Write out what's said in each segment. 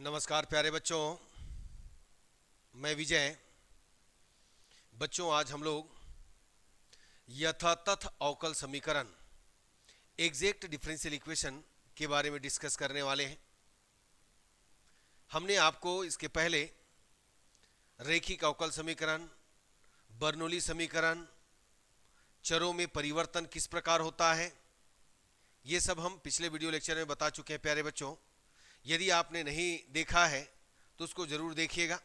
नमस्कार प्यारे बच्चों, मैं विजय। बच्चों, आज हम लोग यथातथ अवकल समीकरण एग्जैक्ट डिफरेंशियल इक्वेशन के बारे में डिस्कस करने वाले हैं। हमने आपको इसके पहले रैखिक अवकल समीकरण, बर्नौली समीकरण, चरों में परिवर्तन किस प्रकार होता है, ये सब हम पिछले वीडियो लेक्चर में बता चुके हैं। प्यारे बच्चों, यदि आपने नहीं देखा है तो उसको जरूर देखिएगा।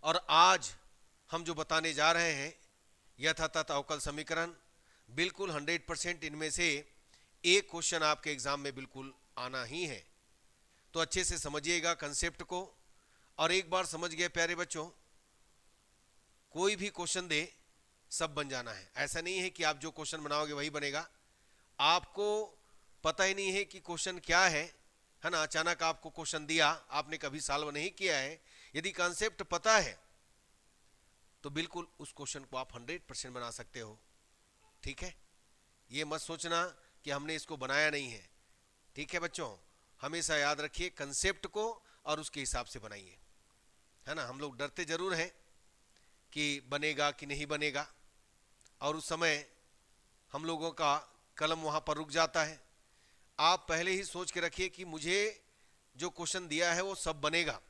और आज हम जो बताने जा रहे हैं यथातथ अवकल समीकरण, बिल्कुल 100% इनमें से एक क्वेश्चन आपके एग्जाम में बिल्कुल आना ही है। तो अच्छे से समझिएगा कंसेप्ट को। और एक बार समझ गए प्यारे बच्चों, कोई भी क्वेश्चन दे सब बन जाना है। ऐसा नहीं है कि आप जो क्वेश्चन बनाओगे वही बनेगा। आपको पता ही नहीं है कि क्वेश्चन क्या है ना। अचानक आपको क्वेश्चन दिया, आपने कभी सॉल्व नहीं किया है, यदि कॉन्सेप्ट पता है तो बिल्कुल उस क्वेश्चन को आप 100% बना सकते हो। ठीक है, ये मत सोचना कि हमने इसको बनाया नहीं है। ठीक है बच्चों, हमेशा याद रखिए कंसेप्ट को और उसके हिसाब से बनाइए, है ना। हम लोग डरते जरूर हैं कि बनेगा कि नहीं बनेगा, और उस समय हम लोगों का कलम वहां पर रुक जाता है। आप पहले ही सोच के रखिए कि मुझे जो क्वेश्चन दिया है वो सब बनेगा,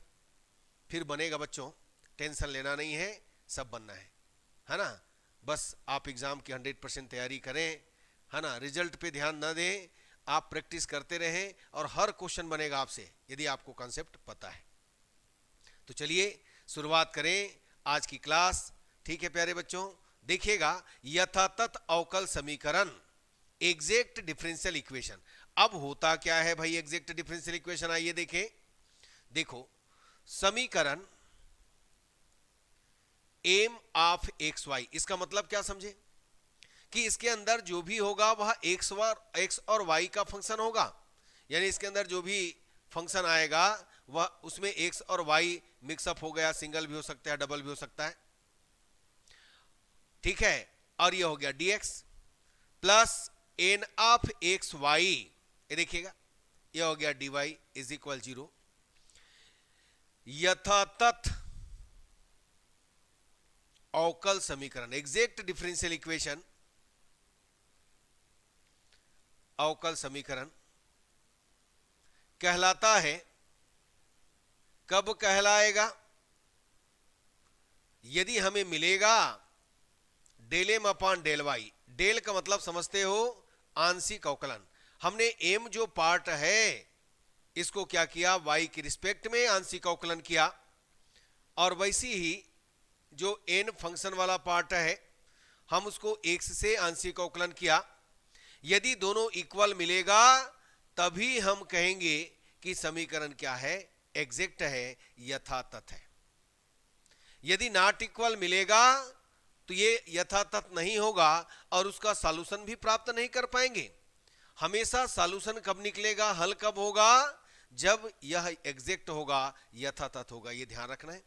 फिर बनेगा बच्चों। टेंशन लेना नहीं है, सब बनना है ना। बस आप एग्जाम की 100% तैयारी करें, है ना। रिजल्ट पे ध्यान न दें, आप प्रैक्टिस करते रहें और हर क्वेश्चन बनेगा आपसे यदि आपको कॉन्सेप्ट पता है। तो चलिए शुरुआत करें आज की क्लास। ठीक है प्यारे बच्चों, देखिएगा यथातथ अवकल समीकरण एग्जैक्ट डिफरेंशियल इक्वेशन। अब होता क्या है भाई एग्जैक्ट डिफरेंशियल इक्वेशन, आइए देखें। देखो, समीकरण एम ऑफ एक्स वाई, इसका मतलब क्या समझे कि इसके अंदर जो भी होगा वह एक्स और वाई का फंक्शन होगा। यानी इसके अंदर जो भी फंक्शन आएगा वह उसमें एक्स और वाई मिक्सअप हो गया, सिंगल भी हो सकता है, डबल भी हो सकता है। ठीक है, और ये हो गया dx plus N of X Y, ये देखिएगा ये हो गया dy इज इक्वल 0। यथातथ अवकल समीकरण एग्जैक्ट डिफरेंशियल इक्वेशन, अवकल समीकरण कहलाता है, कब कहलाएगा, यदि हमें मिलेगा del M upon del Y. Del का मतलब समझते हो आंशिक अवकलन। हमने एम जो पार्ट है इसको क्या किया, वाई के रिस्पेक्ट में आंशिक अवकलन किया, और वैसी ही जो एन फंक्शन वाला पार्ट है हम उसको एक्स से आंशिक अवकलन किया। यदि दोनों इक्वल मिलेगा तभी हम कहेंगे कि समीकरण क्या है, एग्जैक्ट है, यथातथ है। यदि नॉट इक्वल मिलेगा तो ये यथातथ नहीं होगा और उसका सॉल्यूशन भी प्राप्त नहीं कर पाएंगे। हमेशा सॉल्यूशन कब निकलेगा, हल कब होगा, जब यह एग्जैक्ट होगा, यथातथ होगा। ये ध्यान रखना है,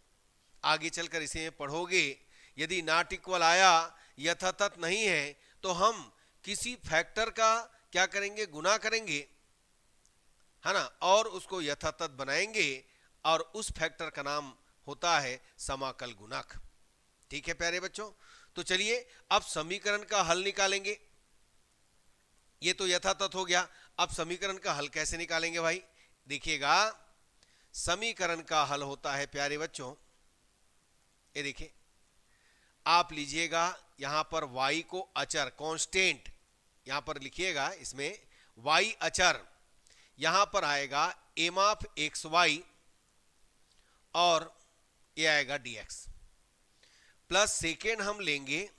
आगे चलकर इसे पढ़ोगे। यदि नॉट इक्वल आया, यथातथ नहीं है, तो हम किसी फैक्टर का क्या करेंगे, गुना करेंगे, है ना, और उसको यथातथ बनाएंगे, और उस फैक्टर का नाम होता है समाकल गुणक। ठीक है प्यारे बच्चों, तो चलिए अब समीकरण का हल निकालेंगे। ये तो यथातथ हो गया, अब समीकरण का हल कैसे निकालेंगे भाई, देखिएगा। समीकरण का हल होता है प्यारे बच्चों, ये देखिए, आप लीजिएगा यहां पर y को अचर कांस्टेंट यहां पर लिखिएगा, इसमें y अचर यहां पर आएगा एम ऑफ एक्स वाई, और ये आएगा dx प्लस सेकेंड हम लेंगे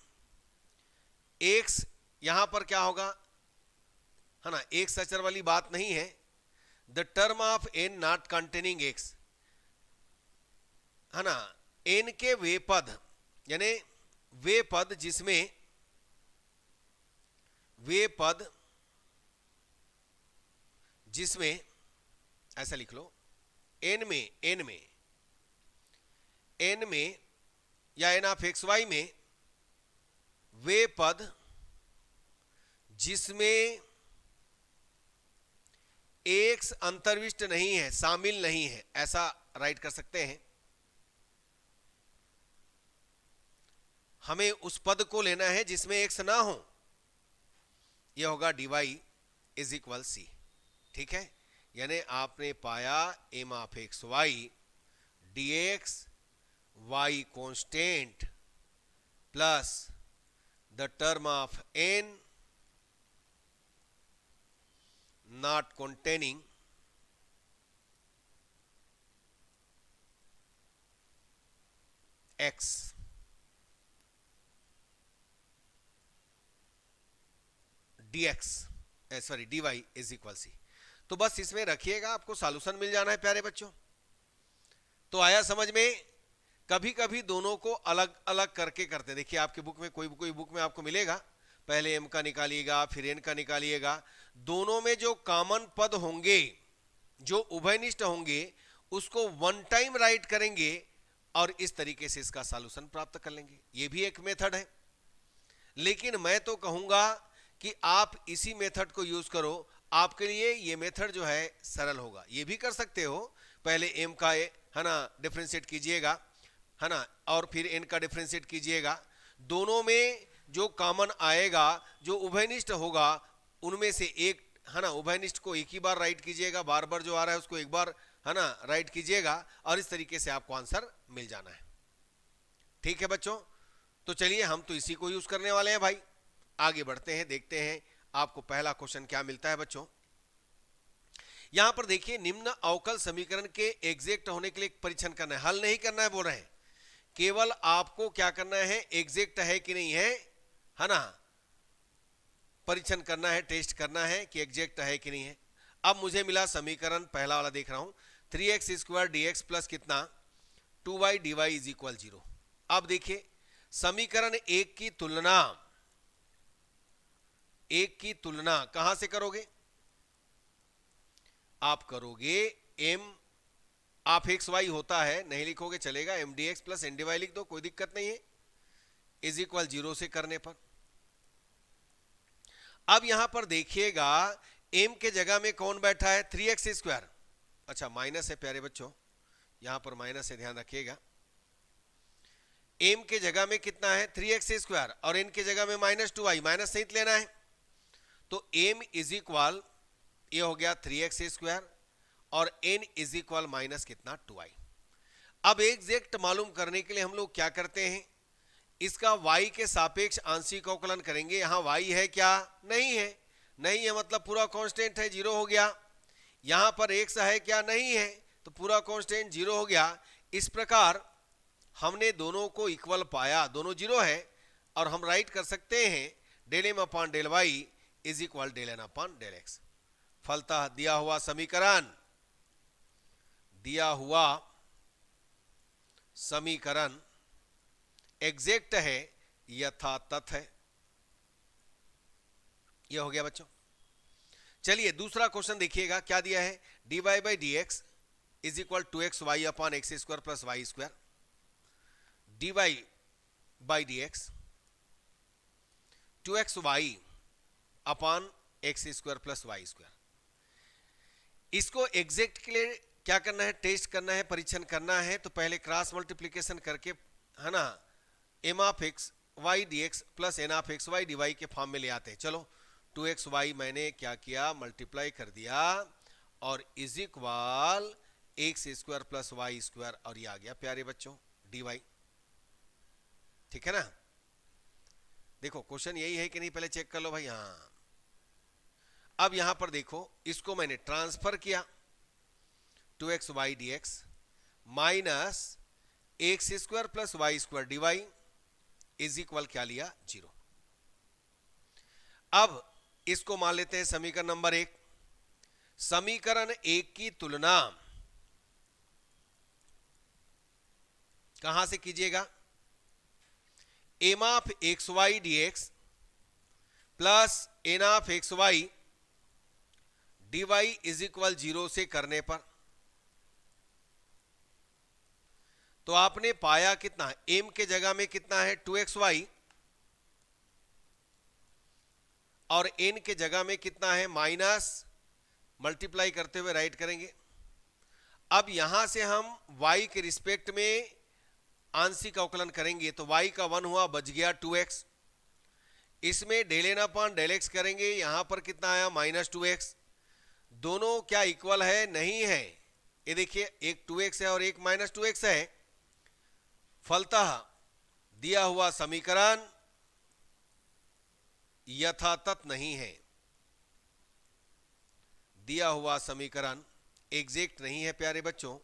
x, यहां पर क्या होगा, है ना, x अचर वाली बात नहीं है। The term of n not containing x, है ना, n के वे पद, यानी वे पद जिसमें ऐसा लिख लो, n में या n ऑफ एक्स वाई में वे पद जिसमें एक्स अंतर्विष्ट नहीं है, शामिल नहीं है, ऐसा राइट कर सकते हैं। हमें उस पद को लेना है जिसमें एक्स ना हो, यह होगा dy इज इक्वल सी। ठीक है, यानी आपने पाया M of X Y D X Y constant plus the term of N not containing x dx sorry dy is equal सी। तो बस इसमें रखिएगा, आपको सॉल्यूशन मिल जाना है प्यारे बच्चों। तो आया समझ में? कभी कभी दोनों को अलग अलग करके करते हैं। देखिए आपके बुक में कोई बुक में आपको मिलेगा, पहले m का निकालिएगा फिर n का निकालिएगा, दोनों में जो कॉमन पद होंगे, जो उभयनिष्ठ होंगे, उसको वन टाइम राइट करेंगे और इस तरीके से इसका सॉल्यूशन प्राप्त कर लेंगे। ये भी एक मेथड है, लेकिन मैं तो कहूंगा कि आप इसी मेथड को यूज करो, आपके लिए ये मेथड जो है सरल होगा। ये भी कर सकते हो, पहले m का है ना डिफरेंशिएट कीजिएगा, है ना, और फिर n का डिफरेंशिएट कीजिएगा। दोनों में जो कॉमन आएगा, जो उभयनिष्ठ होगा, उनमें से एक, है ना, उभयनिष्ठ को एक ही बार राइट कीजिएगा, बार बार जो आ रहा है उसको एक बार, है ना, राइट कीजिएगा, और इस तरीके से आपको आंसर मिल जाना है। ठीक है बच्चों, तो चलिए हम तो इसी को यूज करने वाले हैं भाई। आगे बढ़ते हैं, देखते हैं आपको पहला क्वेश्चन क्या मिलता है बच्चों। यहां पर देखिए, निम्न अवकल समीकरण के एग्जैक्ट होने के लिए परीक्षण करना है, हल नहीं करना है बोल रहे हैं, केवल आपको क्या करना है, एग्जैक्ट है कि नहीं है ना, परीक्षण करना है, टेस्ट करना है कि एग्जैक्ट है कि नहीं है। अब मुझे मिला समीकरण पहला वाला, देख रहा हूं 3x² dx प्लस कितना 2y dy इज इक्वल 0। अब देखिए समीकरण एक की तुलना कहां से करोगे? आप करोगे m ऑफ एक्स वाई होता है, नहीं लिखोगे चलेगा, M D x plus N D Y लिख दो, कोई दिक्कत नहीं है, इज इक्वल 0 से करने पर। अब यहां पर देखिएगा m के जगह में कौन बैठा है, 3x²। अच्छा माइनस है प्यारे बच्चों, यहां पर माइनस है, ध्यान रखिएगा। m के जगह में कितना है 3x² और n के जगह में -2y, माइनस सहित लेना है। तो m इज इक्वल, ये हो गया 3x² और n इज इक्वल माइनस कितना 2y। अब एग्जैक्ट मालूम करने के लिए हम लोग क्या करते हैं, इसका y के सापेक्ष आंशिक अवकलन करेंगे। यहां y है क्या? नहीं है, नहीं है मतलब पूरा कांस्टेंट है, 0 हो गया। यहां पर x है क्या? नहीं है, तो पूरा कांस्टेंट 0 हो गया। इस प्रकार हमने दोनों को इक्वल पाया, दोनों 0 है, और हम राइट कर सकते हैं del m upon del Y is equal del n upon del X. फलतः दिया हुआ समीकरण एग्जैक्ट है, यथातथ है। यह हो गया बच्चों। चलिए दूसरा क्वेश्चन देखिएगा क्या दिया है, dy by D x is equal 2xy upon x² plus y²। dy by D x 2xy upon x² plus y²। इसको एग्जैक्ट के लिए क्या करना है, टेस्ट करना है, परीक्षण करना है। तो पहले क्रॉस मल्टीप्लिकेशन करके, है ना, m of X Y D x plus n of X Y D Y के फॉर्म में ले आते हैं। चलो 2xy मैंने क्या किया, मल्टीप्लाई कर दिया, और is equal x² plus y², और ये आ गया प्यारे बच्चों dy। ठीक है ना। देखो क्वेश्चन यही है कि नहीं, पहले चेक कर लो भाई। हाँ, अब यहां पर देखो, इसको मैंने ट्रांसफर किया, 2xy dx minus x² plus y² dy is equal क्या लिया, 0। अब इसको मान लेते हैं समीकरण नंबर 1। समीकरण 1 की तुलना कहां से कीजिएगा, m of xy dx plus n of xy dy is equal 0 से करने पर। तो आपने पाया कितना, m के जगह में कितना है 2xy, और n के जगह में कितना है मल्टीप्लाई करते हुए राइट करेंगे। अब यहां से हम y के रिस्पेक्ट में आंशिक अवकलन करेंगे तो y का 1 हुआ, बच गया 2x। इसमें del N upon del X करेंगे, यहां पर कितना आया -2x। दोनों क्या इक्वल है? नहीं है। ये देखिए एक 2x है और एक -2x है। फलतः दिया हुआ समीकरण यथातथ नहीं है। दिया हुआ समीकरण एग्जैक्ट नहीं है प्यारे बच्चों,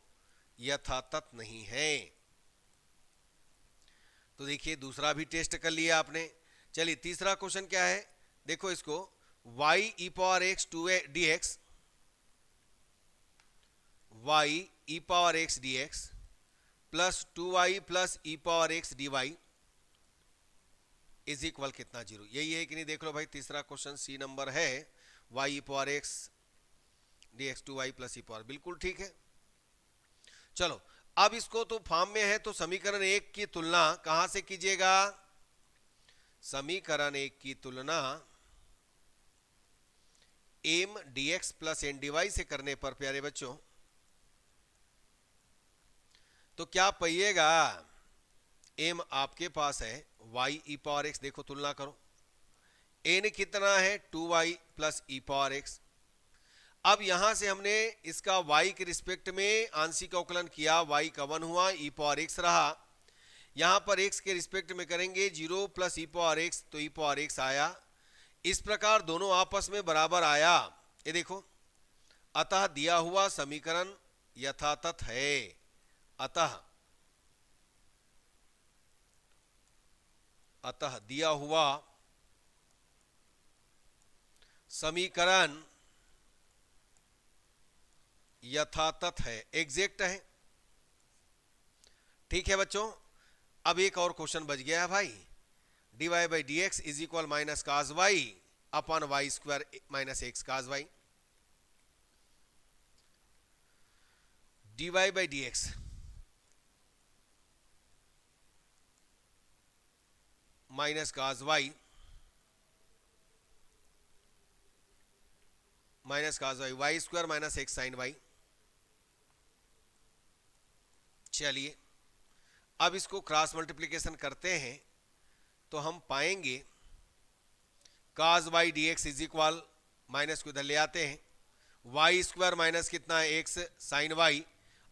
यथातथ नहीं है। तो देखिए दूसरा भी टेस्ट कर लिया आपने। चलिए तीसरा क्वेश्चन क्या है, देखो इसको, y e power x 2 dx, y e power x dx plus 2y plus e power x dy is equal कितना? 0। यही है कि नहीं? देख लो भाई, तीसरा क्वेश्चन सी नंबर है, y e power x dx 2y plus e power, बिल्कुल ठीक है। चलो अब इसको तो फॉर्म में है तो समीकरण 1 की तुलना कहां से कीजिएगा? समीकरण 1 की तुलना m dx plus n dy से करने पर प्यारे बच्चों तो क्या पाइएगा? m आपके पास है y e पावर x, देखो तुलना करो, n कितना है? 2y plus e power x। अब यहां से हमने इसका y के रिस्पेक्ट में आंशिक अवकलन किया, y का 1 हुआ, e पावर x रहा। यहां पर x के रिस्पेक्ट में करेंगे 0 प्लस e पावर x, तो e पावर x आया। इस प्रकार दोनों आपस में बराबर आया, ये देखो। अतः दिया हुआ समीकरण यथातथ है। अतः दिया हुआ समीकरण यथातथ है, एग्जैक्ट है। ठीक है बच्चों, अब एक और क्वेश्चन बच गया है भाई, dy by D x is equal minus cos Y upon Y square minus X cos Y. dy by D X minus cos Y Y square minus X sine Y. चलिए अब इसको क्रॉस मल्टीप्लिकेशन करते हैं तो हम पाएंगे cause Y D x is equal, minus को इधर ले आते हैं, वाई स्क्वायर माइनस कितना है? एक्स साइन वाई,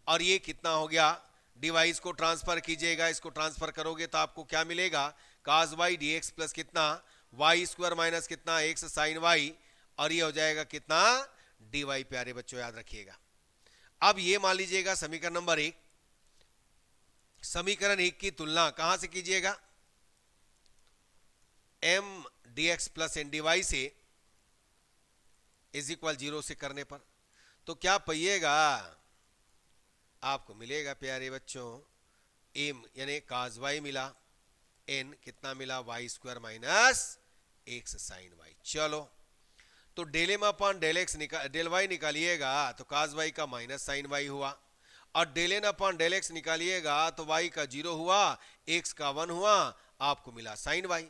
और ये कितना हो गया? डिवाइस को ट्रांसफर कीजिएगा, इसको ट्रांसफर करोगे तो आपको क्या मिलेगा? Cos Y D x plus कितना? वाई स्क्वायर माइनस कितना? एक्स साइन वाई, और ये हो जाएगा कितना? D Y. प्यारे बच्चों याद रखिएगा। अब ये मान लीजिएगा समीकरण नंबर 1। समीकरण 1 की तुलना कहां से कीजिएगा? m dx plus N D Y से इज इक्वल 0 से करने पर तो क्या पाइएगा? आपको मिलेगा प्यारे बच्चों m यानी काज वाई मिला, n कितना मिला? Y square minus X sine Y. चलो तो del M upon del X del Y निकालिएगा तो काज वाई का माइनस साइन वाई हुआ, और del N upon del X निकालिएगा तो y का 0 हुआ, x का 1 हुआ, आपको मिला साइन वाई।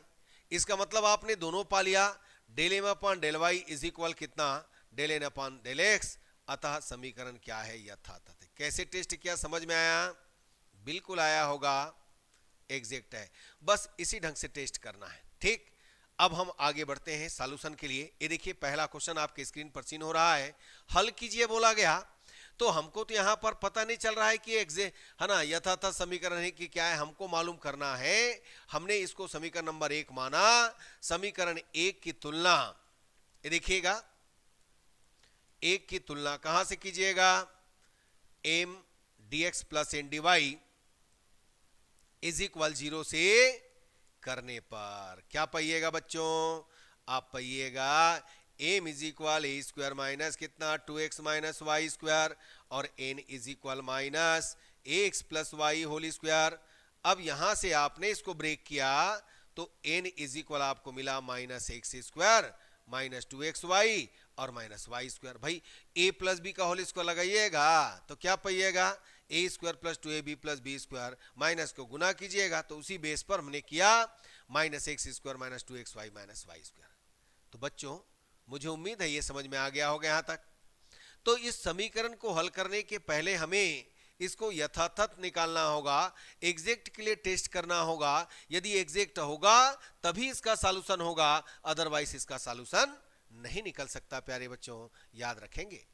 इसका मतलब आपने दोनों पा लिया। Del M upon del Y is equal कितना? Del N upon del x. अतः समीकरण क्या है? यथातथ है। कैसे टेस्ट किया, समझ में आया? बिल्कुल आया होगा, एग्जैक्ट है। बस इसी ढंग से टेस्ट करना है। ठीक, अब हम आगे बढ़ते हैं सॉल्यूशन के लिए। ये देखिए पहला क्वेश्चन आपके स्क्रीन पर सीन हो रहा है, हल कीजिए बोला गया। तो हमको तो यहां पर पता नहीं चल रहा है कि है ना यथातथ समीकरण है कि क्या है, हमको मालूम करना है। हमने इसको समीकरण नंबर 1 माना। समीकरण 1 की तुलना, ये देखिएगा 1 की तुलना कहां से कीजिएगा? m dx plus N D Y is equal 0 से करने पर क्या पाइएगा बच्चों? आप पाइएगा m is equal A square minus कितना? 2x माइनस वाई स्क्वायर, और n is equal minus X plus Y whole square. अब यहां से आपने इसको ब्रेक किया तो n इज इक्वल आपको मिला minus X square minus 2x Y और माइनस वाई स्क्वायर। भाई a प्लस बी का होल स्क्वायर लगाइएगा तो क्या पाइएगा? A square plus 2ab plus B square, minus को गुना कीजिएगा तो उसी बेस पर हमने किया minus X square minus 2x Y minus Y square. तो बच्चों मुझे उम्मीद है ये समझ में आ गया होगा यहां तक। तो इस समीकरण को हल करने के पहले हमें इसको यथातथ निकालना होगा, एग्जैक्ट के लिए टेस्ट करना होगा। यदि एग्जैक्ट होगा तभी इसका सॉल्यूशन होगा, अदरवाइज इसका सॉल्यूशन नहीं निकल सकता। प्यारे बच्चों याद रखेंगे।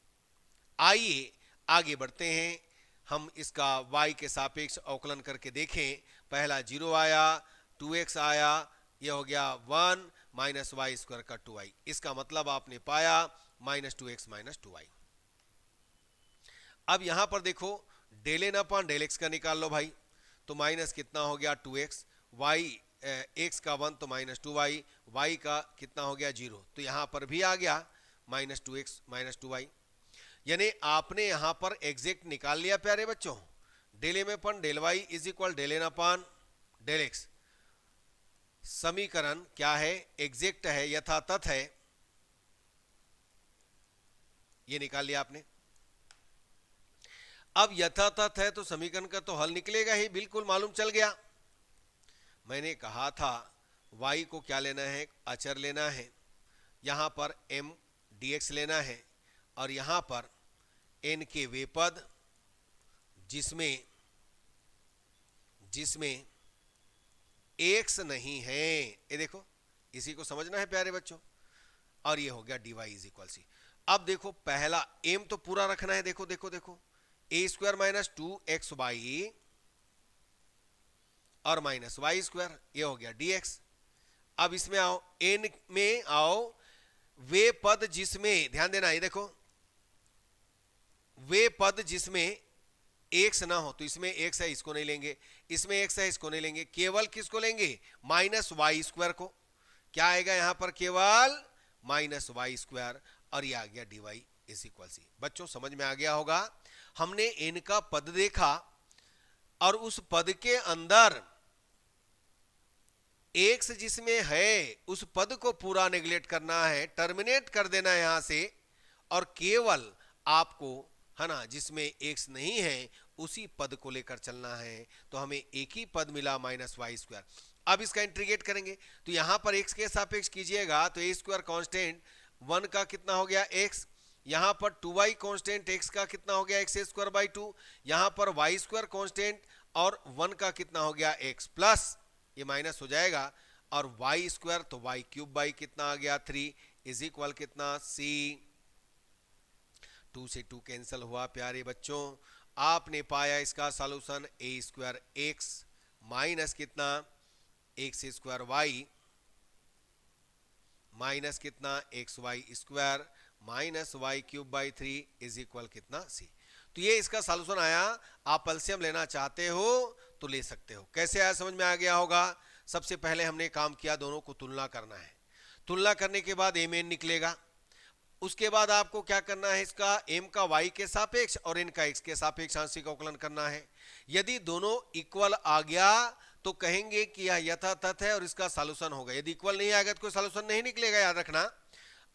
आइए आगे बढ़ते हैं, हम इसका y के सापेक्ष अवकलन करके देखें। पहला 0 आया, 2x आया, यह हो गया 1 माइनस वाई स्क्वायर का 2y। इसका मतलब आपने पाया -2x माइनस 2y। अब यहां पर देखो del N upon del X का निकाल लो भाई, तो माइनस कितना हो गया 2x, y x का 1 तो -2y, y का कितना हो गया 0, तो यहां पर भी आ गया -2x माइनस 2y। यानी आपने यहां पर एग्जैक्ट निकाल लिया प्यारे बच्चों। Del M upon del Y is equal del N upon del x. समीकरण क्या है, एग्जैक्ट है, यथातथ है, ये निकाल लिया आपने। अब यथातथ है तो समीकरण का तो हल निकलेगा ही, बिल्कुल मालूम चल गया। मैंने कहा था y को क्या लेना है, अचर लेना है, यहां पर m dx लेना है, और यहां पर n के वे पद जिसमें x नहीं है, ये देखो इसी को समझना है प्यारे बच्चों। और ये हो गया dy इज इक्वल सी। अब देखो पहला m तो पूरा रखना है, देखो देखो देखो ए स्क्वायर माइनस 2xy और माइनस वाई स्क्वायर, ये हो गया dx। अब इसमें आओ, n में आओ, वे पद जिसमें, ध्यान देना, ये देखो वे पद जिसमें x ना हो, तो इसमें x है इसको नहीं लेंगे, इसमें x है इसको नहीं लेंगे, केवल किसको लेंगे, माइनस वाई स्क्वायर को। क्या आएगा यहां पर, केवल माइनस वाई स्क्वायर, और ये आ गया dy इज इक्वल सी। बच्चों समझ में आ गया होगा। हमने n का पद देखा और उस पद के अंदर x जिसमें है उस पद को पूरा नेग्लेक्ट करना है, टर्मिनेट कर देना है यहां से, और केवल आपको है ना जिसमें x नहीं है उसी पद को लेकर चलना है। तो हमें एक ही पद मिला माइनस वाई स्क्वायर। अब इसका इंटीग्रेट करेंगे तो यहां पर x के सापेक्ष कीजिएगा तो ए स्क्वायर कांस्टेंट 1 का कितना हो गया x, यहां पर 2y कांस्टेंट x का कितना हो गया x स्क्वायर बाई 2, यहां पर y स्क्वायर कांस्टेंट और 1 का कितना हो गया x प्लस, ये माइनस हो जाएगा, और y स्क्वायर तो y क्यूब बाई कितना आ गया 3 इज इक्वल कितना c। 2 से 2 कैंसिल हुआ प्यारे बच्चों। आपने पाया इसका solution A square x minus कितना एक्स स्क्वायर वाई माइनस कितना X Y square minus Y cube by 3 is equal कितना सी। तो ये इसका सॉल्यूशन आया। आप एलसीएम लेना चाहते हो तो ले सकते हो। कैसे आया समझ में आ गया होगा। सबसे पहले हमने काम किया, दोनों को तुलना करना है। तुलना करने के बाद एम एन निकलेगा। उसके बाद आपको क्या करना है, इसका m का y के सापेक्ष और n का x के सापेक्ष आंशिक अवकलन करना है। यदि दोनों इक्वल आ गया तो कहेंगे कि यह यथातथ है और इसका सॉल्यूशन होगा। यदि इक्वल नहीं आएगा तो कोई सॉल्यूशन नहीं निकलेगा, याद रखना।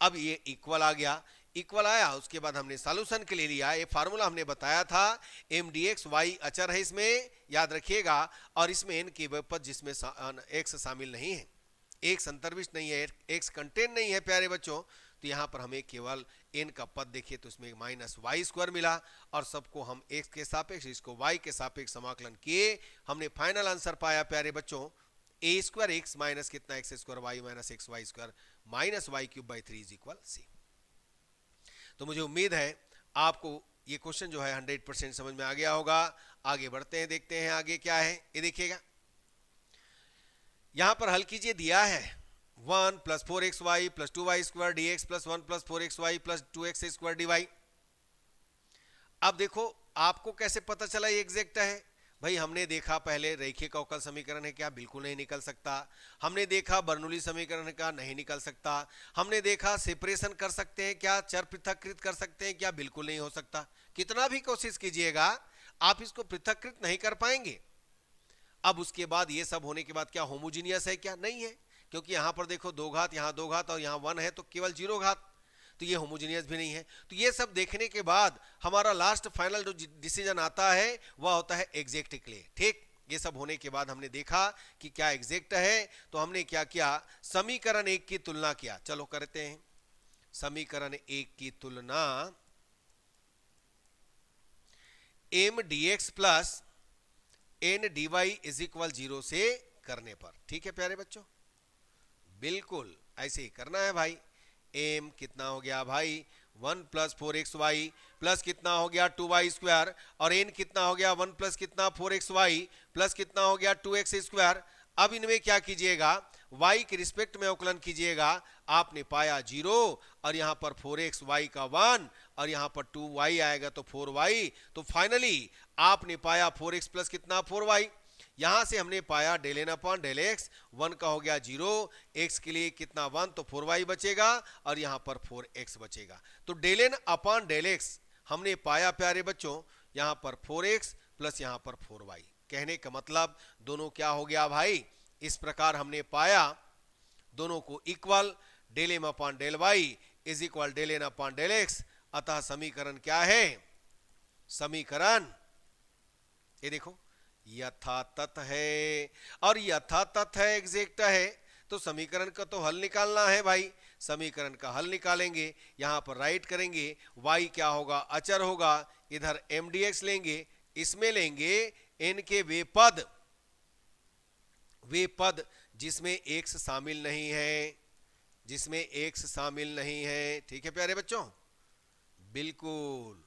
अब ये इक्वल आ गया, इक्वल आया, उसके बाद हमने सॉल्यूशन के लिए लिया। ये फार्मूला हमने बताया था, m dx y अचर है इसमें, याद रखिएगा, और इसमें n की विपद जिसमें x शामिल नहीं है, x अंतर्विष्ट नहीं है, x कंटेंट नहीं है प्यारे बच्चों। तो यहाँ पर हमें केवल n का पद देखिए तो इसमें माइनस वाई स्क्वायर मिला, और सबको हम x के सापेक्ष इसको y के सापेक्ष समाकलन किए। हमने फाइनल आंसर पाया प्यारे बच्चों, ए स्क्वायर एक्स माइनस कितना x square Y minus x Y square minus Y cube by 3 is equal सी। तो मुझे उम्मीद है आपको ये क्वेश्चन जो है 100% समझ में आ गया होगा। आगे बढ़ते हैं, देखते हैं आगे क्या है। ये देखिएगा यहां पर हल कीजिए, दिया है 1 plus 4xy plus 2y square dx plus 1 plus 4xy plus 2x square dy। अब देखो आपको कैसे पता चला ये एग्जैक्ट है। भाई हमने देखा पहले रैखिक अवकल समीकरण है क्या, बिल्कुल नहीं निकल सकता। हमने देखा बर्नौली समीकरण है क्या, नहीं निकल सकता। हमने देखा सेपरेशन कर सकते हैं क्या, चर पृथक्कृत कर सकते हैं क्या, बिल्कुल नहीं हो सकता। कितना भी कोशिश कीजिएगा आप इसको पृथक्कृत नहीं कर पाएंगे। अब उसके बाद ये सब होने के बाद क्या होमोजीनियस है क्या, नहीं है, क्योंकि यहां पर देखो 2 घात, यहां 2 घात और यहां 1 है तो केवल 0 घात, तो ये होमोजीनियस भी नहीं है। तो ये सब देखने के बाद हमारा लास्ट फाइनल जो डिसीजन आता है वह होता है एग्जैक्ट के लिए। ठीक, ये सब होने के बाद हमने देखा कि क्या एग्जैक्ट है, तो हमने क्या किया, समीकरण 1 की तुलना किया। चलो करते हैं समीकरण 1 की तुलना। M D x plus N D Y is equal 0 से करने पर। ठीक है प्यारे बच्चों, बिल्कुल ऐसे ही करना है भाई। एम कितना हो गया भाई 1 प्लस 4xy प्लस कितना हो गया 2y स्क्वायर, और एन कितना हो गया 1 प्लस कितना 4xy प्लस कितना हो गया 2x स्क्वायर। अब इनमें क्या कीजिएगा, y के रिस्पेक्ट में अवकलन कीजिएगा। आपने पाया 0 और यहां पर 4xy का 1 और यहां पर 2y आएगा तो 4y, तो फाइनली आपने पाया 4x प्लस कितना 4y। यहां से हमने पाया del N upon del x, 1 का हो गया 0, x के लिए कितना 1 तो 4y बचेगा और यहां पर 4x बचेगा। तो del N upon del x हमने पाया प्यारे बच्चों यहां पर 4x प्लस यहां पर 4y। कहने का मतलब दोनों क्या हो गया भाई, इस प्रकार हमने पाया दोनों को equal, del M upon del Y is equal del N upon del x. अतः समीकरण क्या है, समीकरण ये देखो यथातथ है, और यथातथ है एग्जैक्ट है, तो समीकरण का तो हल निकालना है भाई। समीकरण का हल निकालेंगे, यहां पर राइट करेंगे, y क्या होगा अचर होगा, इधर mdx लेंगे, इसमें लेंगे n के वे पद जिसमें x शामिल नहीं है, जिसमें x शामिल नहीं है। ठीक है प्यारे बच्चों, बिल्कुल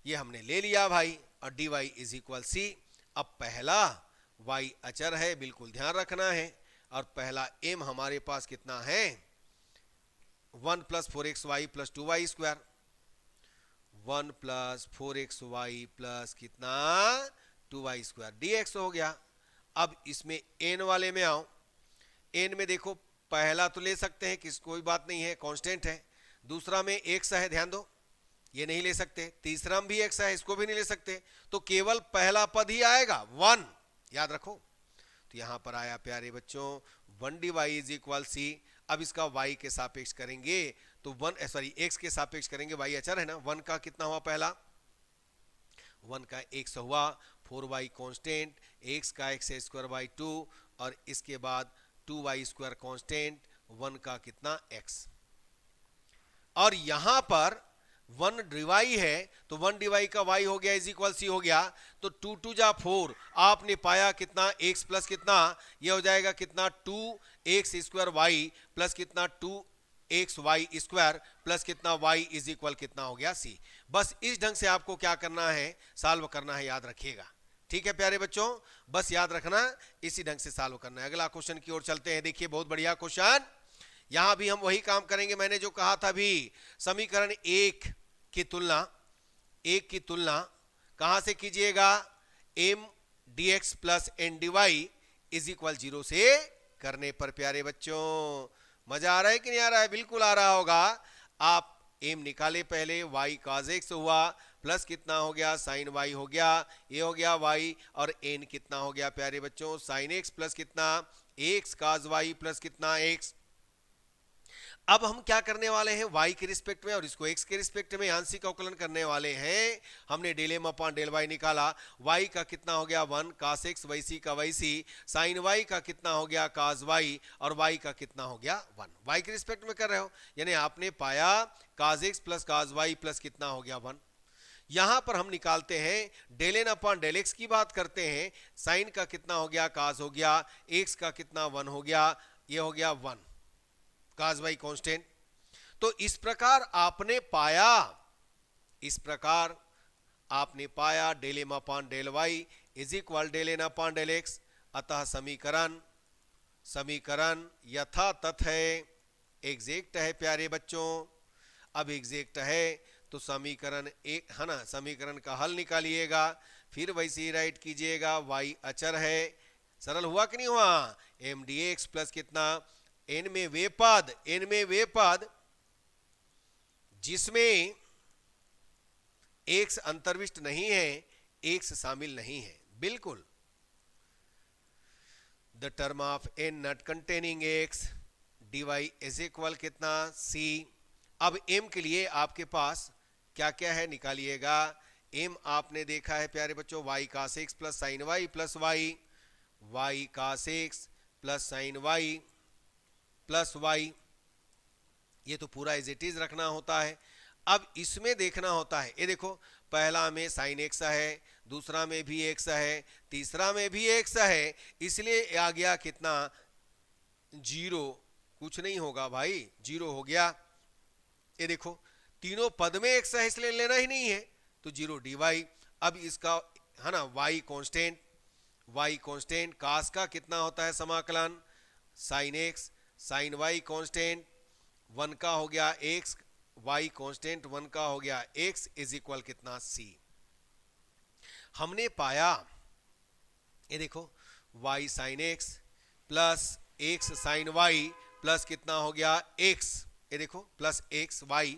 ये हमने ले लिया भाई, और dy इज इक्वल सी। अब पहला y अचर है, बिल्कुल ध्यान रखना है, और पहला m हमारे पास कितना है 1 plus 4xy plus 2y square, 1 plus 4xy plus कितना 2y स्क्वायर dx हो गया। अब इसमें n वाले में आओ, n में देखो पहला तो ले सकते हैं किस कोई बात नहीं है कांस्टेंट है, दूसरा में x है ध्यान दो ये नहीं ले सकते, तीसरा में भी x है इसको भी नहीं ले सकते, तो केवल पहला पद ही आएगा 1, याद रखो। तो यहां पर आया प्यारे बच्चों 1 dy इज इक्वल सी। अब इसका y के सापेक्ष करेंगे तो x के सापेक्ष करेंगे, y अचर है ना, 1 का कितना हुआ पहला 1 का x हुआ, 4y कांस्टेंट, x का x स्क्वायर बाई 2 और इसके बाद 2y स्क्वायर कांस्टेंट, 1 का कितना x, और यहां पर 1 dy है तो 1 dy का y हो गया इज इक्वल सी हो गया, तो 2 2 जा 4, आपने पाया कितना x प्लस कितना, ये हो जाएगा कितना 2x स्क्वायर y प्लस कितना 2xy स्क्वायर प्लस कितना y इज इक्वल कितना हो गया c। बस इस ढंग से आपको क्या करना है, सॉल्व करना है, याद रखिएगा। ठीक है प्यारे बच्चों, बस याद रखना इसी ढंग से सॉल्व करना है। अगला क्वेश्चन की ओर चलते हैं। देखिए बहुत बढ़िया क्वेश्चन, यहां भी हम वही काम करेंगे, मैंने जो कहा था भी, समीकरण एक की तुलना कहां से कीजिएगा, m dx plus n dy is equal 0 से करने पर। प्यारे बच्चों मजा आ रहा है कि नहीं आ रहा है, बिल्कुल आ रहा होगा। आप m निकाले पहले, y cos x हुआ प्लस कितना हो गया sin y हो गया, ये हो गया y, और n कितना हो गया प्यारे बच्चों sin x प्लस कितना x cos y प्लस कितना x। अब हम क्या करने वाले हैं, y के रिस्पेक्ट में और इसको x के रिस्पेक्ट में आंशिक अवकलन करने वाले हैं। हमने del M upon del y निकाला, y का कितना हो गया 1 cos x, वैसी का वैसी, sin y का कितना हो गया cos y, और y का कितना हो गया 1, y के रिस्पेक्ट में कर रहे हो, यानी आपने पाया cos x plus cos y plus कितना हो गया 1। यहां पर हम निकालते हैं del N upon del x की बात करते हैं, साइन का कितना हो गया cos हो गया, x का कितना 1 हो गया, ये हो गया 1 cos y कांस्टेंट। तो इस प्रकार आपने पाया del M upon del Y is equal del N upon del x. अतः समीकरण यथातथ है, एग्जैक्ट है प्यारे बच्चों। अब एग्जैक्ट है तो समीकरण एक है ना, समीकरण का हल निकालिएगा, फिर वैसे ही राइट कीजिएगा, y अचर है, सरल हुआ कि नहीं हुआ, m dx प्लस कितना n में वे पद जिसमें x अंतर्विष्ट नहीं है, x शामिल नहीं है, बिल्कुल the term of n not containing x dy is equal कितना c। अब m के लिए आपके पास क्या क्या है निकालिएगा। m आपने देखा है प्यारे बच्चों y cos x plus sin y plus y cos x plus sin y plus y, ये तो पूरा एज इट इज रखना होता है। अब इसमें देखना होता है, ये देखो पहला में साइन एक्स है, दूसरा में भी एक्स है, तीसरा में भी एक्स है, इसलिए आ गया कितना 0। कुछ नहीं होगा भाई, 0 हो गया। ये देखो तीनों पद में एक्स है इसलिए लेना ही नहीं है, तो 0 dy। अब इसका है ना y कांस्टेंट, कास का कितना होता है समाकलन sine x, sine y constant 1 का हो गया x, y कांस्टेंट 1 का हो गया x इज इक्वल कितना c। हमने पाया ये देखो y sine x plus x sine y plus कितना हो गया x, ये देखो plus x y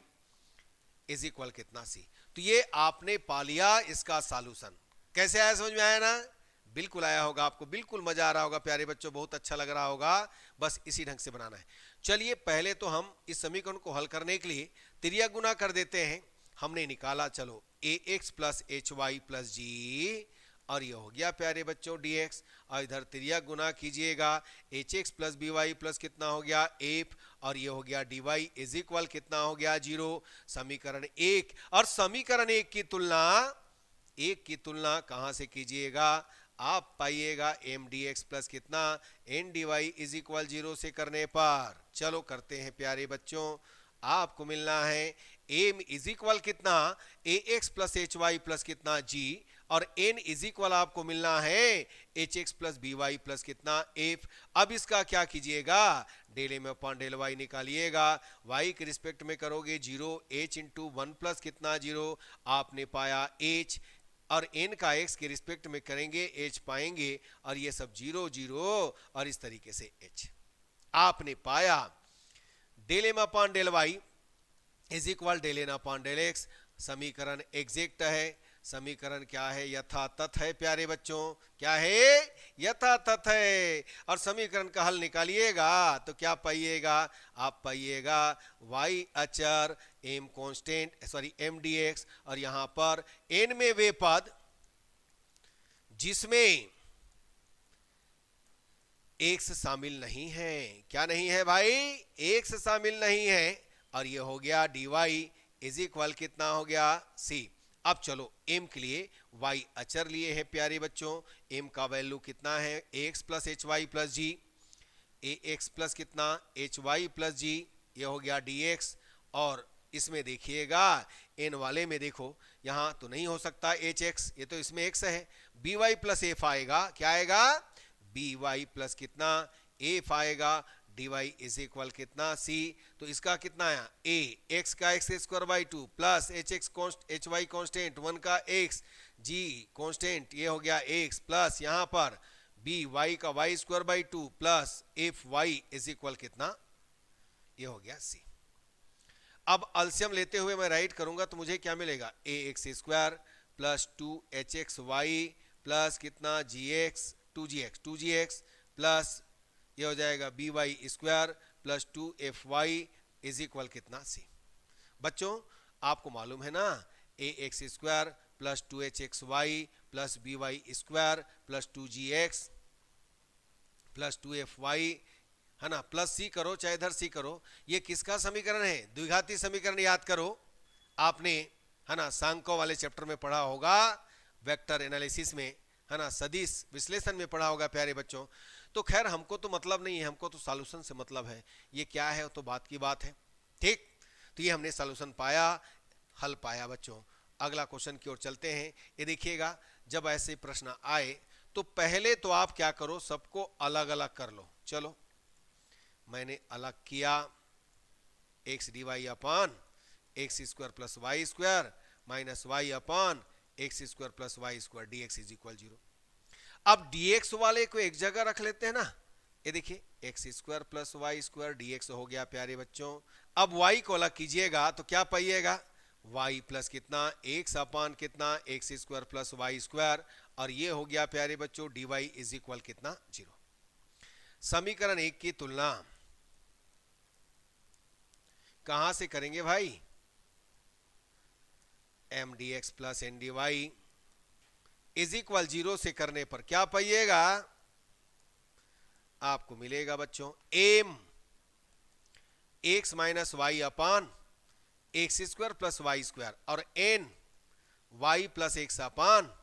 is equal कितना c। तो ये आपने पा लिया इसका सॉल्यूशन। कैसे आया, समझ में आया ना? बिल्कुल आया होगा, आपको बिल्कुल मजा आ रहा होगा प्यारे बच्चों, बहुत अच्छा लग रहा होगा। बस इसी ढंग से बनाना है। चलिए पहले तो हम इस समीकरण को हल करने के लिए तिर्यक गुना कर देते हैं। हमने निकाला चलो ax plus H Y plus G, और ये हो गया प्यारे बच्चों dx। और इधर तिर्यक गुना कीजिएगा hx प्लस by प्लस कितना हो गया f, और ये हो गया dy इज इक्वल कितना हो गया 0। समीकरण 1 और समीकरण 1 की तुलना कहां से कीजिएगा? आप पाइएगा m dx प्लस कितना n dy इज इक्वल 0 से करने पर। चलो करते हैं प्यारे बच्चों, आपको मिलना है m इज इक्वल कितना ax plus H Y plus कितना g, और n इज इक्वल आपको मिलना है hx प्लस by प्लस कितना f। अब इसका क्या कीजिएगा? Del m upon del y निकालिएगा, y के रिस्पेक्ट में करोगे 0, h इंटू 1 प्लस कितना 0, आपने पाया h, और n का x के रिस्पेक्ट में करेंगे h पाएंगे, और ये सब 0 0 और इस तरीके से h। आपने पाया del m upon del y is equal del n upon del x। समीकरण एग्जैक्ट है, समीकरण क्या है? यथातथ है प्यारे बच्चों। क्या है? यथातथ है। और समीकरण का हल निकालिएगा तो क्या पाइएगा? आप पाइएगा y अचर m constant sorry m dx, और यहां पर n में वे पद जिसमें x शामिल नहीं है। क्या नहीं है भाई? x शामिल नहीं है, और ये हो गया dy इज इक्वल कितना हो गया c। अब चलो m के लिए y अचर लिए हैं प्यारे बच्चों। m का वैल्यू कितना है? ax plus H Y plus G, ax plus कितना एच वाई प्लस जी, ये हो गया dx। और इसमें देखिएगा n वाले में देखो यहाँ तो नहीं हो सकता hx, ये तो इसमें x है। by प्लस f आएगा, क्या आएगा? by प्लस कितना f आएगा, dy इज इक्वल कितना c। तो इसका कितना आया? a x का x square by 2 plus H y constant 1 का x, g कॉन्स्टेंट ये हो गया x, प्लस यहाँ पर by का y square by 2 plus fy is equal कितना, ये हो गया c। अब अल्सियम लेते हुए मैं राइट करूंगा तो मुझे क्या मिलेगा? ax square plus 2hxy plus कितना gx 2gx प्लस ये हो जाएगा by square plus 2fy is equal कितना c। बच्चों आपको मालूम है ना ax square plus 2hxy plus by square plus 2gx plus 2fy है ना, प्लस c करो चाहे इधर c करो, ये किसका समीकरण है? द्विघाती समीकरण। याद करो आपने है ना सांख्यों वाले चैप्टर में पढ़ा होगा, वेक्टर एनालिसिस में है ना, सदिश विश्लेषण में पढ़ा होगा प्यारे बच्चों। तो खैर हमको तो मतलब नहीं है, हमको तो सॉल्यूशन से मतलब है। ये क्या है तो बात की बात है, ठीक। तो ये हमने सॉल्यूशन पाया, हल पाया बच्चों। अगला क्वेश्चन की ओर चलते हैं। ये देखिएगा जब ऐसे प्रश्न आए तो पहले तो आप क्या करो, सबको अलग अलग कर लो। चलो मैंने अलग किया, x d y upon x square plus Y square minus Y upon x square plus Y square d x is equal 0। अब dx वाले को एक जगह रख लेते हैं ना, ये देखिए x square plus Y square dx हो गया प्यारे बच्चों। अब y को अलग कीजिएगा तो क्या पाइएगा? y प्लस कितना एक्स अपॉन कितना x square plus Y square, और ये हो गया प्यारे बच्चों dy इज इक्वल कितना 0। समीकरण 1 की तुलना कहां से करेंगे भाई? m dx plus n dy is equal 0 से करने पर क्या पाइएगा? आपको मिलेगा बच्चों m X minus Y upon x square plus Y square, और n Y plus X upon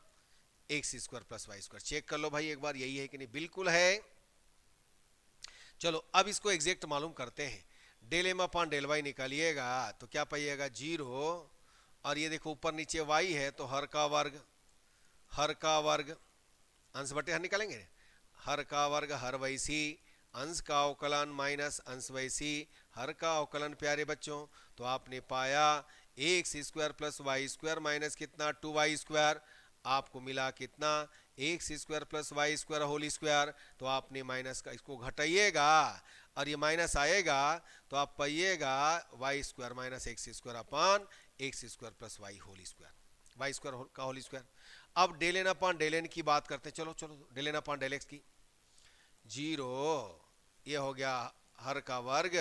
X square plus Y square. Check कर लो भाई एक बार, यही है कि नहीं? बिल्कुल है। चलो अब इसको एग्जैक्ट मालूम करते हैं। Del M upon del Y निकालिएगा तो क्या पाइएगा? 0। और ये देखो ऊपर नीचे वाई है तो हर का वर्ग, हर का वर्ग, अंश बटे हर निकालेंगे, हर का वर्ग हर वैसी, अंश का अवकलन माइनस अंश वैसी, हर का अवकलन प्यारे बच्चों। तो आपने पाया x square plus Y square minus कितना 2y स्क्वायर, आपको मिला कितना? X square plus Y square whole square. तो आपने माइनस का इसको घटाइएगा और ये माइनस आएगा तो आप पाइएगा Y square minus X square upon X square plus Y whole square, Y square का होल स्क्वायर। अब del N upon del N की बात करते हैं। चलो चलो del N upon del x की। 0 ये हो गया हर का वर्ग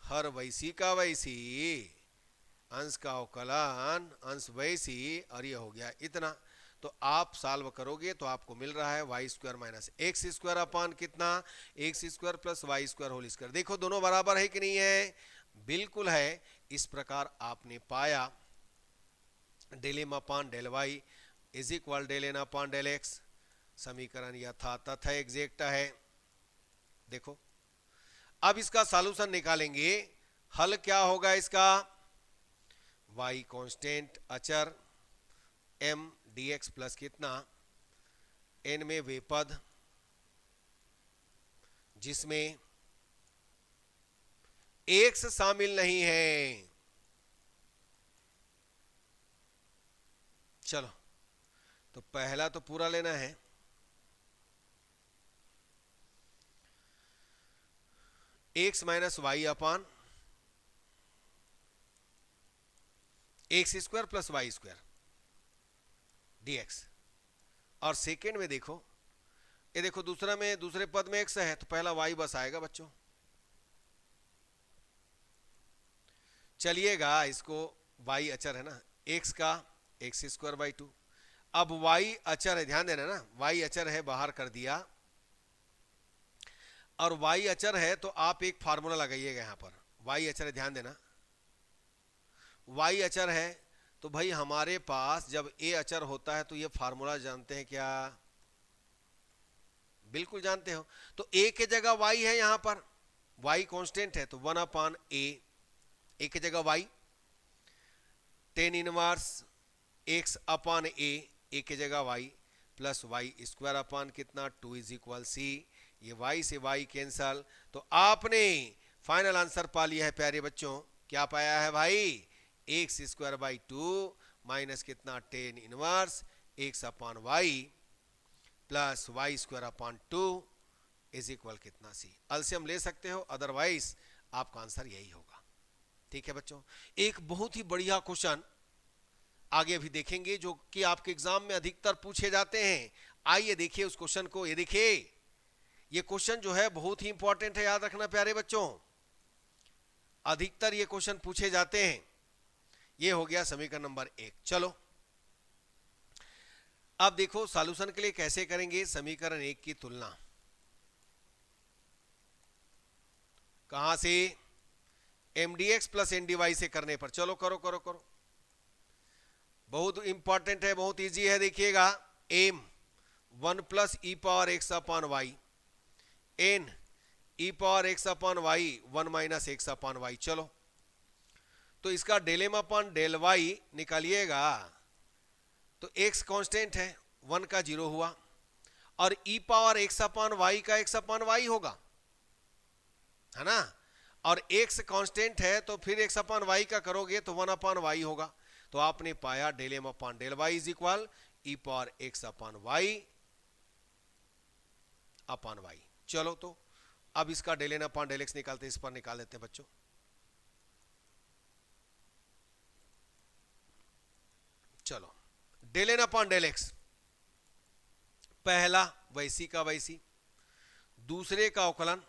हर वैसी का वैसी, अंश का अवकलन अंश वैसी, और ये हो गया इतना। तो आप सॉल्व करोगे तो आपको मिल रहा है Y square minus X square upon कितना? X square plus Y square whole square. देखो दोनों बराबर है कि नहीं है? बिल्कुल है। इस प्रकार आपने पाया del M upon del Y is equal del N upon del x. समीकरण यथातथ है, एग्जैक्ट है। देखो अब इसका सॉल्यूशन निकालेंगे। हल क्या होगा इसका? y कांस्टेंट अचर m dx प्लस कितना n में वे पद जिसमें x शामिल नहीं है। चलो तो पहला तो पूरा लेना है। X minus Y upon X square plus Y square DX. और सेकेंड में देखो, ये देखो दूसरा में दूसरे पद में एक्स है तो पहला वाई बस आएगा बच्चों। चलिएगा इसको, वाई अचर है ना, एक्स का एक्स स्क्वायर बाई 2। अब वाई अचर है, ध्यान देना ना, वाई अचर है बाहर कर दिया, और वाई अचर है तो आप एक फार्मूला लगाइएगा यहां पर। वाई अचर है, ध्यान देना, वाई अचर है तो भाई हमारे पास जब ए अचर होता है तो ये फार्मूला जानते हैं क्या? बिल्कुल जानते हो। तो ए के जगह वाई है यहां पर, वाई कांस्टेंट है तो 1 अपान ए की जगह y, tan inverse x upon a की जगह y plus Y square upon कितना 2 इज इक्वल सी। ये वाई से वाई कैंसल, तो आपने फाइनल आंसर पा लिया है प्यारे बच्चों। क्या पाया है भाई? एक्स स्क्वायर बाई 2 माइनस कितना tan inverse x upon y plus Y square upon 2 is equal कितना सी। एलसीएम ले सकते हो, अदरवाइज आपका आंसर यही होगा। ठीक है बच्चों, एक बहुत ही बढ़िया क्वेश्चन आगे भी देखेंगे जो कि आपके एग्जाम में अधिकतर पूछे जाते हैं। आइए देखिए उस क्वेश्चन को। ये देखिए, ये क्वेश्चन जो है बहुत ही इंपॉर्टेंट है, याद रखना प्यारे बच्चों, अधिकतर ये क्वेश्चन पूछे जाते हैं। ये हो गया समीकरण नंबर 1। चलो अब देखो सॉल्यूशन के लिए कैसे करेंगे समीकरण 1 की तुलना। कहां से? mdx प्लस एनडीवाई से करने पर। चलो करो करो करो, बहुत इंपॉर्टेंट है, बहुत इजी है। देखिएगा, एम 1 प्लस ई power x upon Y, N E power x upon Y 1 minus X upon Y. चलो तो इसका del M upon del Y निकालिएगा तो एक्स कांस्टेंट है, 1 का 0 हुआ, और E power x upon Y का एक्स अपान वाई होगा, है ना। और एक्स कांस्टेंट है तो फिर एक्स अपान वाई का करोगे तो 1 अपान वाई होगा। तो आपने पाया del M upon del Y is equal e power x upon y upon Y. चलो तो अब इसका del N upon del x निकालते, इस पर निकाल देते हैं बच्चों। चलो del N upon del x, पहला वैसी का वैसी, दूसरे का अवकलन।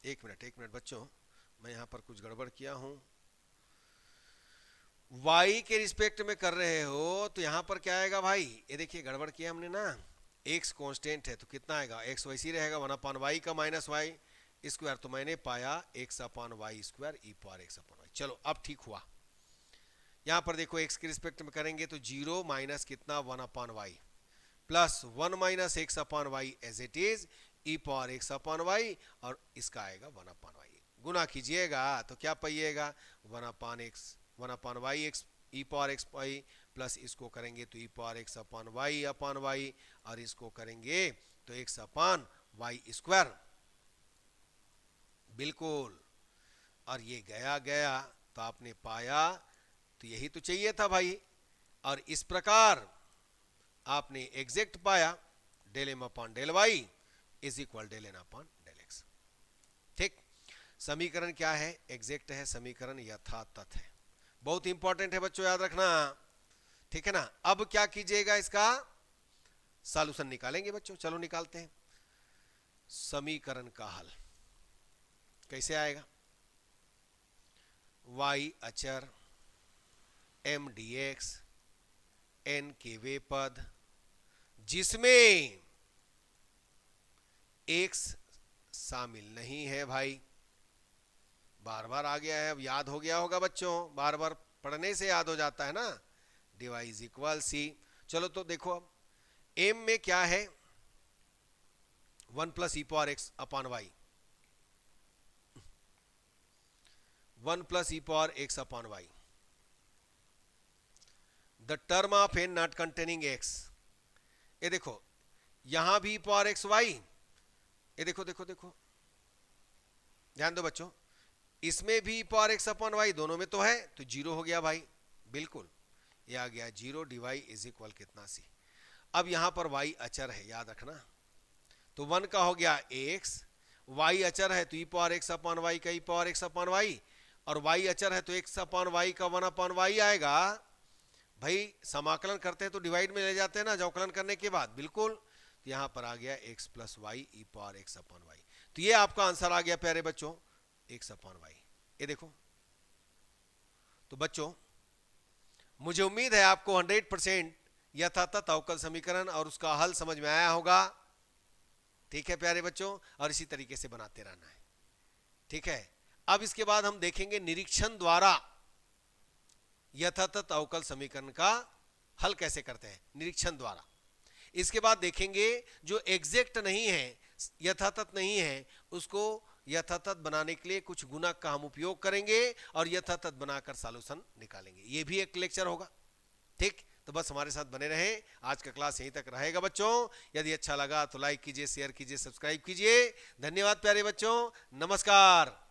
एक मिनट बच्चों, मैं यहां पर कुछ गड़बड़ किया हूं। y के रिस्पेक्ट में कर रहे हो तो यहां पर क्या आएगा भाई? ये देखिए गड़बड़ किया हमने ना, x कांस्टेंट है तो कितना आएगा? x वैसी रहेगा 1 अपान वाई का माइनस वाई स्क्वायर। तो मैंने पाया x अपान वाई स्क्वायर ई पावर x अपान वाई। चलो अब ठीक हुआ, यहां पर देखो x के रिस्पेक्ट में करेंगे तो 0 माइनस कितना 1 upon y plus 1 minus x upon y as it is e power x upon Y और इसका आएगा 1 अपॉन वाई। गुना कीजिएगा तो क्या पाइएगा 1 upon X 1 upon Y X E power X Y plus इसको करेंगे तो E power x upon Y और इसको करेंगे तो एक्स अपॉन वाई स्क्वायर। बिल्कुल। और ये गया गया तो आपने पाया तो यही तो चाहिए था भाई। और इस प्रकार आपने एग्जैक्ट पाया del M upon del Y is equal del N upon del x. ठीक, समीकरण क्या है? एग्जैक्ट है, समीकरण यथातथ है। बहुत इंपॉर्टेंट है बच्चों, याद रखना। ठीक है ना। अब क्या कीजिएगा, इसका सॉल्यूशन निकालेंगे बच्चों। चलो निकालते हैं। समीकरण का हल कैसे आएगा? y अचर m dx n के वे पद जिसमें x शामिल नहीं है। भाई बार बार आ गया है, अब याद हो गया होगा बच्चों, बार बार पढ़ने से याद हो जाता है ना। dy is equal c. चलो तो देखो अब m में क्या है 1 plus E power x upon y 1 plus E power x upon y the term of N not containing x. ये देखो यहां भी पावर एक्स वाई, ये देखो देखो देखो ध्यान दो बच्चों, इसमें भी पावर एक्स अपॉन वाई दोनों में तो है तो 0 हो गया भाई। बिल्कुल ये आ गया 0 dy इज इक्वल कितना सी। अब यहां पर y अचर है, याद रखना। तो 1 का हो गया x, y अचर है तो E power x upon Y का ई पावर एक्स अपॉन वाई और y अचर है तो x अपॉन वाई का 1 अपॉन वाई आएगा। भाई समाकलन करते हैं तो डिवाइड में ले जाते हैं ना जवकलन करने के बाद। बिल्कुल, तो यहां पर आ गया x प्लस वाई ई पावर एक्स अपॉन वाई। तो ये आपका आंसर आ गया प्यारे बच्चों x अपॉन वाई। ये देखो तो बच्चों मुझे उम्मीद है आपको 100% यथातथ अवकल समीकरण और उसका हल समझ में आया होगा। ठीक है प्यारे बच्चों, और इसी तरीके से बनाते रहना है। ठीक है, अब इसके बाद हम देखेंगे निरीक्षण द्वारा यथातथ अवकल समीकरण का हल कैसे करते हैं, निरीक्षण द्वारा। इसके बाद देखेंगे जो एग्जैक्ट नहीं है, यथातथ नहीं है, उसको यथातथ बनाने के लिए कुछ गुणक का हम उपयोग करेंगे और यथातथ बनाकर सॉल्यूशन निकालेंगे। ये भी एक लेक्चर होगा। ठीक, तो बस हमारे साथ बने रहें। आज का क्लास यहीं तक रहेगा बच्चों। यदि अच्छा लगा तो लाइक कीजिए, शेयर कीजिए, सब्सक्राइब कीजिए। धन्यवाद प्यारे बच्चों, नमस्कार।